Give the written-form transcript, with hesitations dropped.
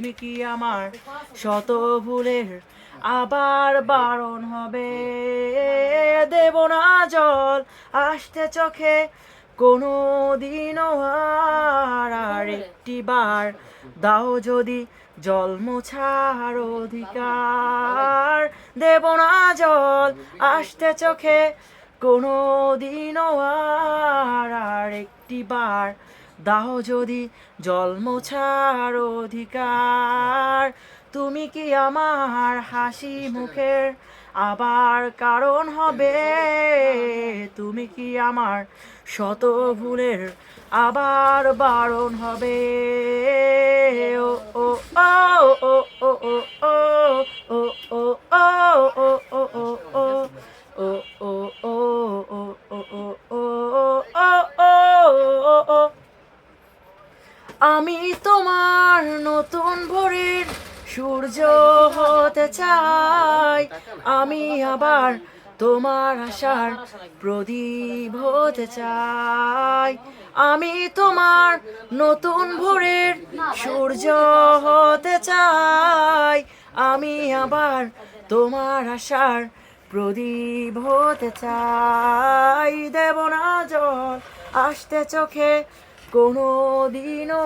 তুমি কি আমার শত ভুলের আবার বারণ হবে? দেব না জল আসতে চোখে কোনো দিনও আর একটি বার দাও যদি জল মোছার অধিকার। দেব না জল আসতে চোখে কোনো দিনও আর একটি বার দাও যদি জল মোছার অধিকার। তুমি কি আমার হাসি মুখের আবার কারণ হবে? তুমি কি আমার শত ভুলের আবার বারণ হবে? ও ও ও ও ও ও ও ও ও ও ও ও ও ও ও ও ও। আমি তোমার নতুন ভোরের সূর্য হতে চাই, আমি আবার তোমার আশার প্রদীপ হতে চাই। আমি তোমার নতুন ভোরের সূর্য হতে চাই, আমি আবার তোমার আশার প্রদীপ হতে চাই। দেব না জল আসতে চোখে কোনো দিনও